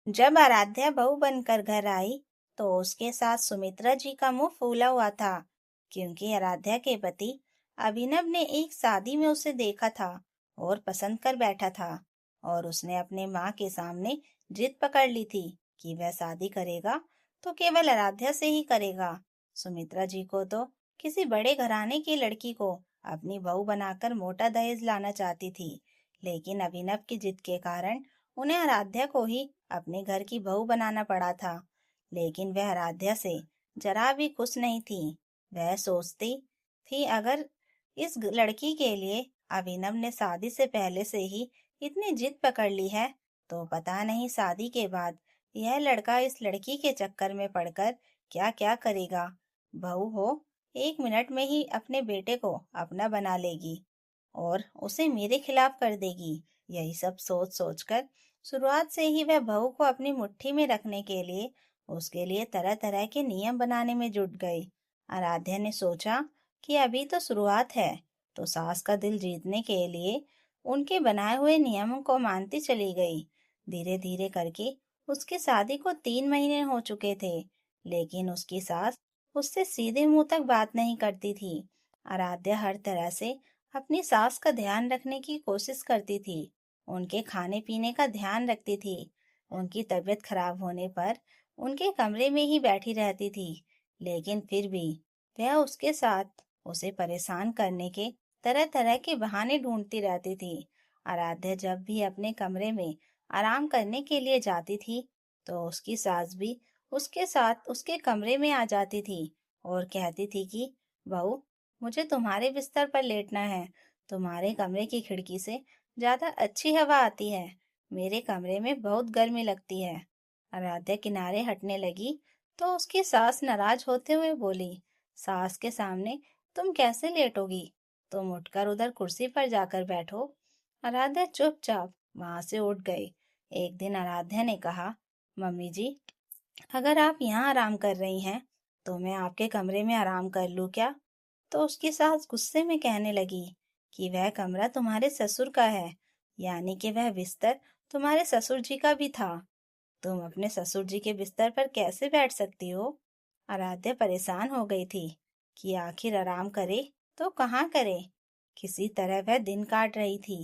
जब आराध्या बहू बनकर घर आई तो उसके साथ सुमित्रा जी का मुंह फूला हुआ था, क्योंकि आराध्या के पति अभिनव ने एक शादी में उसे देखा था और पसंद कर बैठा था। और उसने अपने माँ के सामने जिद पकड़ ली थी कि वह शादी करेगा तो केवल आराध्या से ही करेगा। सुमित्रा जी को तो किसी बड़े घराने की लड़की को अपनी बहू बनाकर मोटा दहेज लाना चाहती थी, लेकिन अभिनव की जिद के कारण उन्हें आराध्या को ही अपने घर की बहू बनाना पड़ा था। लेकिन वह आराध्या से जरा भी खुश नहीं थी। वह सोचती थी, अगर इस लड़की के लिए अभिनव ने शादी से पहले से ही इतनी जिद पकड़ ली है, तो पता नहीं शादी के बाद यह लड़का इस लड़की के चक्कर में पड़कर क्या क्या करेगा। बहू हो 1 मिनट में ही अपने बेटे को अपना बना लेगी और उसे मेरे खिलाफ कर देगी। यही सब सोच सोचकर शुरुआत से ही वह बहू को अपनी मुट्ठी में रखने के लिए उसके लिए तरह तरह के नियम बनाने में जुट गई। आराध्या ने सोचा कि अभी तो शुरुआत है, तो सास का दिल जीतने के लिए उनके बनाए हुए नियमों को मानती चली गई। धीरे धीरे करके उसकी शादी को 3 महीने हो चुके थे, लेकिन उसकी सास उससे सीधे मुंह तक बात नहीं करती थी। आराध्या हर तरह से अपनी सास का ध्यान रखने की कोशिश करती थी, उनके खाने पीने का ध्यान रखती थी। उनकी तबीयत खराब होने पर उनके कमरे में ही बैठी रहती थी, लेकिन फिर भी वह उसके साथ उसे परेशान करने के तरह तरह के बहाने ढूंढती रहती थी। आराध्या जब भी अपने कमरे में आराम करने के लिए जाती थी, तो उसकी सास भी उसके साथ उसके कमरे में आ जाती थी और कहती थी कि बहू, मुझे तुम्हारे बिस्तर पर लेटना है। तुम्हारे कमरे की खिड़की से ज्यादा अच्छी हवा आती है, मेरे कमरे में बहुत गर्मी लगती है। आराध्या किनारे हटने लगी तो उसकी सास नाराज होते हुए बोली, सास के सामने तुम कैसे लेटोगी? तुम उठकर उधर कुर्सी पर जाकर बैठो। आराध्या चुपचाप वहां से उठ गई। एक दिन आराध्या ने कहा, मम्मी जी, अगर आप यहाँ आराम कर रही हैं तो मैं आपके कमरे में आराम कर लूँ क्या? तो उसकी सास गुस्से में कहने लगी कि वह कमरा तुम्हारे ससुर का है, यानी कि वह बिस्तर तुम्हारे ससुर जी का भी था। तुम अपने ससुर जी के बिस्तर पर कैसे बैठ सकती हो? आराध्या परेशान हो गई थी कि आखिर आराम करे तो कहाँ करे। किसी तरह वह दिन काट रही थी।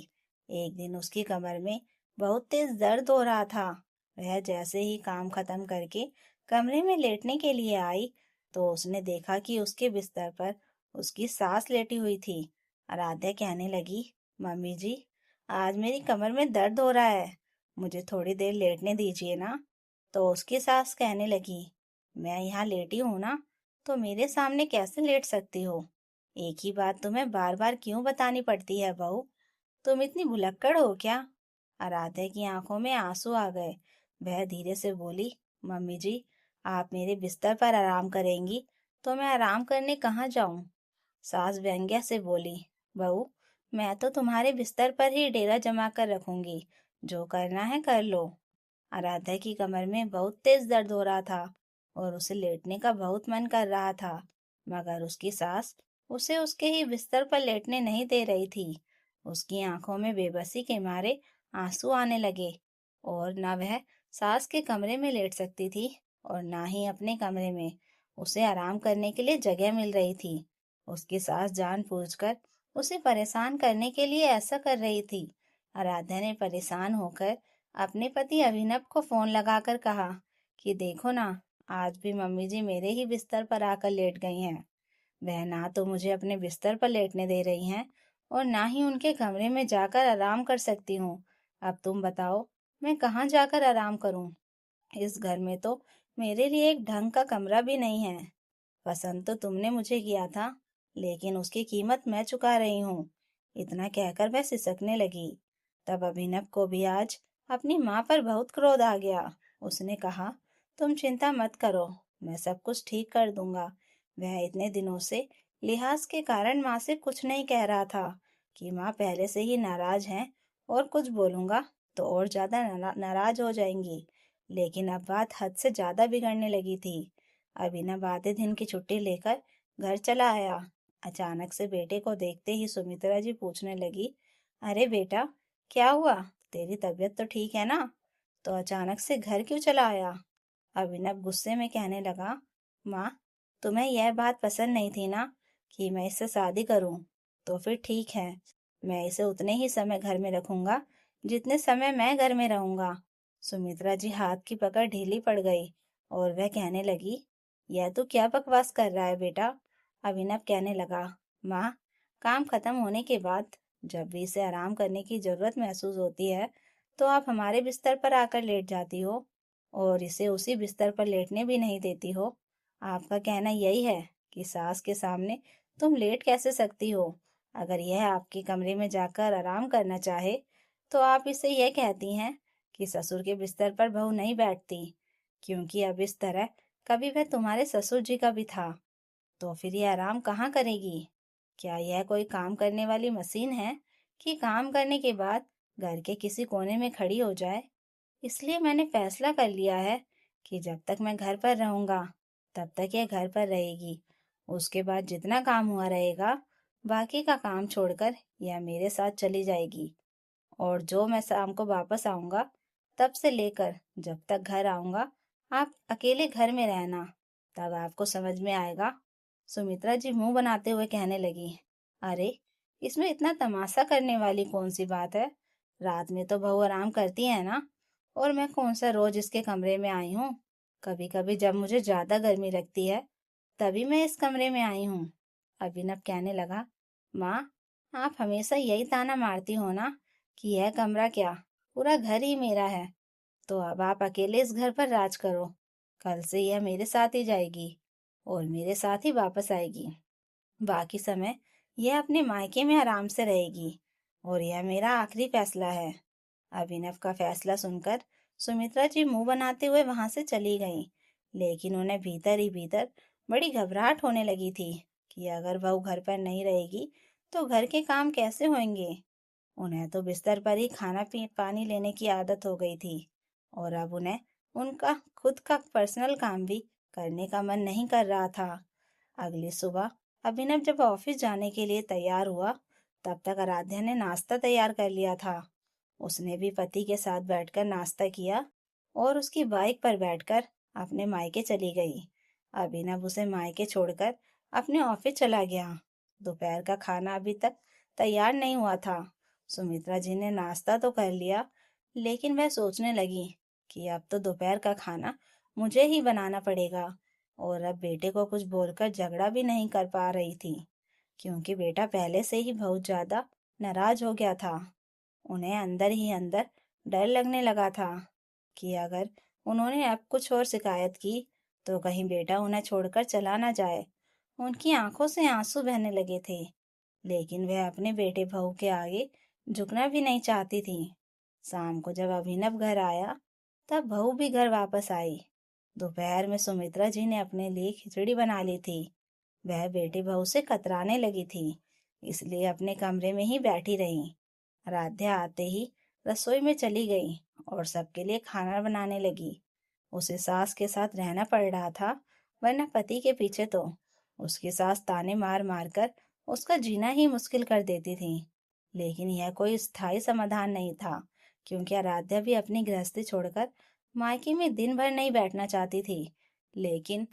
एक दिन उसकी कमर में बहुत तेज दर्द हो रहा था। वह जैसे ही काम खत्म करके कमरे में लेटने के लिए आई, तो उसने देखा कि उसके बिस्तर पर उसकी सास लेटी हुई थी। आराध्या कहने लगी, मम्मी जी, आज मेरी कमर में दर्द हो रहा है, मुझे थोड़ी देर लेटने दीजिए ना। तो उसकी सास कहने लगी, मैं यहाँ लेटी हूँ ना, तो मेरे सामने कैसे लेट सकती हो? एक ही बात तुम्हें बार बार क्यों बतानी पड़ती है बहू? तुम इतनी भुलक्कड़ हो क्या? आराध्या की आंखों में आंसू आ गए। वह धीरे से बोली, मम्मी जी, आप मेरे बिस्तर पर आराम करेंगी तो मैं आराम करने कहाँ जाऊं? सास व्यंग्य से बोली, बहू, मैं तो तुम्हारे बिस्तर पर ही डेरा जमा कर रखूंगी, जो करना है कर लो। आराध्या की कमर में बहुत तेज दर्द हो रहा था और उसे लेटने का बहुत मन कर रहा था, मगर उसकी सास उसे उसके ही बिस्तर पर लेटने नहीं दे रही थी। उसकी आंखों में बेबसी के मारे आंसू आने लगे और न वह सास के कमरे में लेट सकती थी और ना ही अपने कमरे में उसे आराम करने के लिए जगह मिल रही थी। उसकी सास जानबूझकर उसे परेशान करने के लिए ऐसा कर रही थी। आराध्या ने परेशान होकर अपने पति अभिनव को फोन लगाकर कहा कि देखो ना, आज भी मम्मी जी मेरे ही बिस्तर पर आकर लेट गई हैं। वह ना तो मुझे अपने बिस्तर पर लेटने दे रही हैं और ना ही उनके कमरे में जाकर आराम कर सकती हूँ। अब तुम बताओ, मैं कहाँ जाकर आराम करूँ? इस घर में तो मेरे लिए एक ढंग का कमरा भी नहीं है। पसंद तो तुमने मुझे किया था, लेकिन उसकी कीमत मैं चुका रही हूँ। इतना कहकर वह सिसकने लगी। तब अभिनव को भी आज अपनी माँ पर बहुत क्रोध आ गया। उसने कहा, तुम चिंता मत करो, मैं सब कुछ ठीक कर दूंगा। वह इतने दिनों से लिहाज के कारण माँ से कुछ नहीं कह रहा था कि माँ पहले से ही नाराज हैं और कुछ बोलूंगा तो और ज्यादा नाराज हो जाएंगी। लेकिन अब बात हद से ज्यादा बिगड़ने लगी थी। अभिनव आधे दिन की छुट्टी लेकर घर चला आया। अचानक से बेटे को देखते ही सुमित्रा जी पूछने लगी, अरे बेटा, क्या हुआ? तेरी तबीयत तो ठीक है ना? तो अचानक से घर क्यों चला आया? अभिनव गुस्से में कहने लगा, माँ, तुम्हें यह बात पसंद नहीं थी ना कि मैं इससे शादी करूं? तो फिर ठीक है, मैं इसे उतने ही समय घर में रखूंगा जितने समय मैं घर में रहूंगा। सुमित्रा जी हाथ की पकड़ ढीली पड़ गई और वह कहने लगी, यह तो क्या बकवास कर रहा है बेटा? अभिनव कहने लगा, माँ, काम खत्म होने के बाद जब भी इसे आराम करने की जरूरत महसूस होती है तो आप हमारे बिस्तर पर आकर लेट जाती हो और इसे उसी बिस्तर पर लेटने भी नहीं देती हो। आपका कहना यही है कि सास के सामने तुम लेट कैसे सकती हो? अगर यह आपके कमरे में जाकर आराम करना चाहे तो आप इसे यह कहती हैं कि ससुर के बिस्तर पर बहू नहीं बैठती, क्योंकि अब इस तरह कभी वह तुम्हारे ससुर जी का भी था। तो फिर ये आराम कहाँ करेगी? क्या यह कोई काम करने वाली मशीन है कि काम करने के बाद घर के किसी कोने में खड़ी हो जाए? इसलिए मैंने फैसला कर लिया है कि जब तक मैं घर पर रहूंगा तब तक यह घर पर रहेगी। उसके बाद जितना काम हुआ रहेगा, बाकी का काम छोड़कर यह मेरे साथ चली जाएगी। और जो मैं शाम को वापस आऊंगा तब से लेकर जब तक घर आऊंगा, आप अकेले घर में रहना, तब आपको समझ में आएगा। सुमित्रा जी मुंह बनाते हुए कहने लगी, अरे, इसमें इतना तमाशा करने वाली कौन सी बात है? रात में तो बहू आराम करती है ना, और मैं कौन सा रोज इसके कमरे में आई हूँ? कभी कभी जब मुझे ज्यादा गर्मी लगती है तभी मैं इस कमरे में आई हूँ। अभिनव कहने लगा, माँ, आप हमेशा यही ताना मारती हो ना कि यह कमरा क्या, पूरा घर ही मेरा है। तो अब आप अकेले इस घर पर राज करो। कल से यह मेरे साथ ही जाएगी और मेरे साथ ही वापस आएगी। बाकी समय यह अपने मायके में आराम से रहेगी और यह मेरा आखिरी फैसला है। अभिनव का फैसला सुनकर सुमित्रा जी मुंह बनाते हुए वहां से चली गईं, लेकिन उन्हें भीतर ही भीतर बड़ी घबराहट होने लगी थी कि अगर बहू घर पर नहीं रहेगी तो घर के काम कैसे होंगे। उन्हें तो बिस्तर पर ही खाना पी पानी लेने की आदत हो गई थी और अब उन्हें उनका खुद का पर्सनल काम भी करने का मन नहीं कर रहा था। अगली सुबह अभिनव जब ऑफिस जाने के लिए तैयार हुआ तब तक आराध्या ने नाश्ता तैयार कर लिया था। उसने भी पति के साथ बैठकर नाश्ता किया और उसकी बाइक पर बैठकर अपने मायके चली गई। अभिनव उसे मायके छोड़कर अपने ऑफिस चला गया। दोपहर का खाना अभी तक तैयार नहीं हुआ था। सुमित्रा जी ने नाश्ता तो कर लिया, लेकिन वह सोचने लगी कि अब तो दोपहर का खाना मुझे ही बनाना पड़ेगा, और अब बेटे को कुछ बोलकर झगड़ा भी नहीं कर पा रही थी, क्योंकि बेटा पहले से ही बहुत ज्यादा नाराज हो गया था। उन्हें अंदर ही अंदर डर लगने लगा था कि अगर उन्होंने अब कुछ और शिकायत की तो कहीं बेटा उन्हें छोड़कर चला ना जाए। उनकी आंखों से आंसू बहने लगे थे, लेकिन वह अपने बेटे बहू के आगे झुकना भी नहीं चाहती थी। शाम को जब अभिनव घर आया तब बहू भी घर वापस आई। दोपहर में सुमित्रा जी ने अपने लिए खिचड़ी बना ली थी। वह बेटी बहू से कतराने लगी थी, इसलिए अपने कमरे में ही बैठी रही। आराध्या आते ही रसोई में चली गई और सबके लिए खाना बनाने लगी। उसे सास के साथ रहना पड़ रहा था, वरना पति के पीछे तो उसकी सास ताने मार मार कर उसका जीना ही मुश्किल कर देती थी। लेकिन यह कोई स्थायी समाधान नहीं था, क्योंकि आराध्या भी अपनी गृहस्थी छोड़कर मायके में दिन भर नहीं बैठना चाहती थी। लेकिन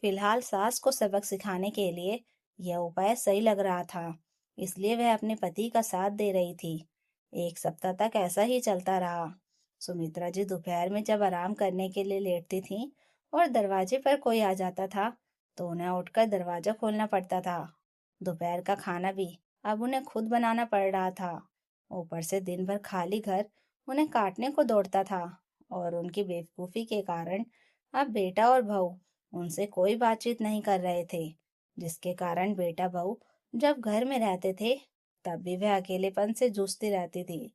फिलहाल सास को सबक सिखाने के लिए यह उपाय सही लग रहा था, इसलिए वह अपने पति का साथ दे रही थी। एक सप्ताह तक ऐसा ही चलता रहा। सुमित्रा जी दोपहर में जब आराम करने के लिए लेटती थीं और दरवाजे पर कोई आ जाता था तो उन्हें उठकर दरवाजा खोलना पड़ता था। दोपहर का खाना भी अब उन्हें खुद बनाना पड़ रहा था। ऊपर से दिन भर खाली घर उन्हें काटने को दौड़ता था, और उनकी बेवकूफी के कारण अब बेटा और बहू उनसे कोई बातचीत नहीं कर रहे थे, जिसके कारण बेटा बहू जब घर में रहते थे तब भी वह अकेलेपन से जूझती रहती थी।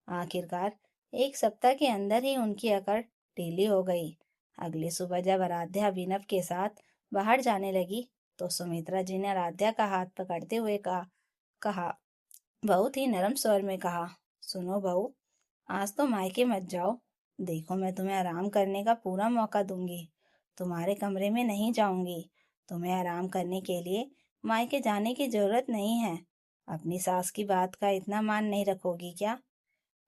आखिरकार एक सप्ताह के अंदर ही उनकी अकड़ ढीली हो गई। अगली सुबह जब आराध्या अभिनव के साथ बाहर जाने लगी तो सुमित्रा जी ने आराध्या का हाथ पकड़ते हुए कहा, बहुत ही नरम स्वर में कहा, सुनो बहू, आज तो मायके मत जाओ। देखो, मैं तुम्हें आराम करने का पूरा मौका दूंगी। तुम्हारे कमरे में नहीं जाऊंगी। तुम्हें आराम करने के लिए मायके जाने की जरूरत नहीं है। अपनी सास की बात का इतना मान नहीं रखोगी क्या?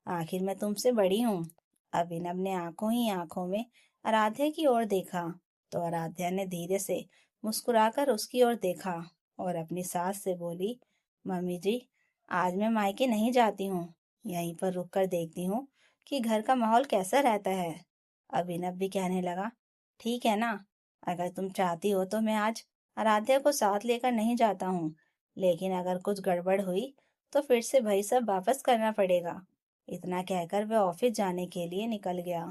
आखिर मैं तुमसे बड़ी हूँ। अभिनव ने आंखों ही आंखों में आराध्या की ओर देखा तो आराध्या ने धीरे से मुस्कुराकर उसकी ओर देखा और अपनी सास से बोली, मम्मी जी, आज मैं मायके नहीं जाती हूँ। यहीं पर रुक कर देखती हूँ कि घर का माहौल कैसा रहता है। अभिनव भी कहने लगा, ठीक है ना, अगर तुम चाहती हो तो मैं आज आराध्या को साथ लेकर नहीं जाता हूँ, लेकिन अगर कुछ गड़बड़ हुई तो फिर से वही सब वापस करना पड़ेगा। इतना कहकर वह ऑफिस जाने के लिए निकल गया।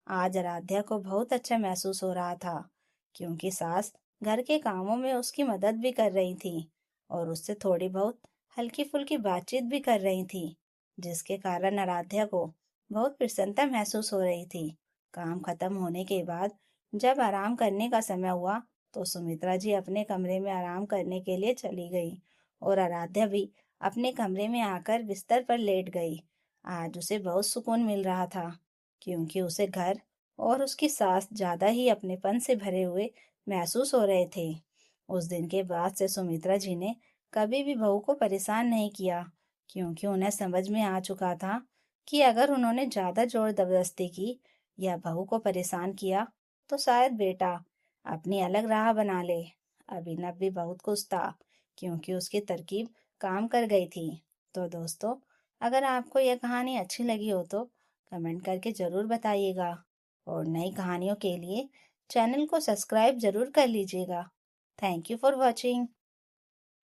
आज आराध्या को बहुत अच्छा महसूस हो रहा था, क्योंकि सास घर के कामों में उसकी मदद भी कर रही थी और उससे थोड़ी बहुत हल्की फुल्की बातचीत भी कर रही थी, जिसके कारण आराध्या को बहुत प्रसन्नता महसूस हो रही थी। काम खत्म होने के बाद जब आराम करने का समय हुआ तो सुमित्रा जी अपने कमरे में आराम करने के लिए चली गई और आराध्या भी अपने कमरे में आकर बिस्तर पर लेट गई। आज उसे बहुत सुकून मिल रहा था, क्योंकि उसे घर और उसकी सास ज्यादा ही अपनेपन से भरे हुए महसूस हो रहे थे। उस दिन के बाद से सुमित्रा जी ने कभी भी बहू को परेशान नहीं किया, क्योंकि उन्हें समझ में आ चुका था कि अगर उन्होंने ज्यादा जोर जबरदस्ती की या बहू को परेशान किया तो शायद बेटा अपनी अलग राह बना ले। अभिनव भी बहुत खुश था, क्योंकि उसकी तरकीब काम कर गई थी। तो दोस्तों, अगर आपको यह कहानी अच्छी लगी हो तो कमेंट करके जरूर बताइएगा और नई कहानियों के लिए चैनल को सब्सक्राइब जरूर कर लीजिएगा। Thank you for watching.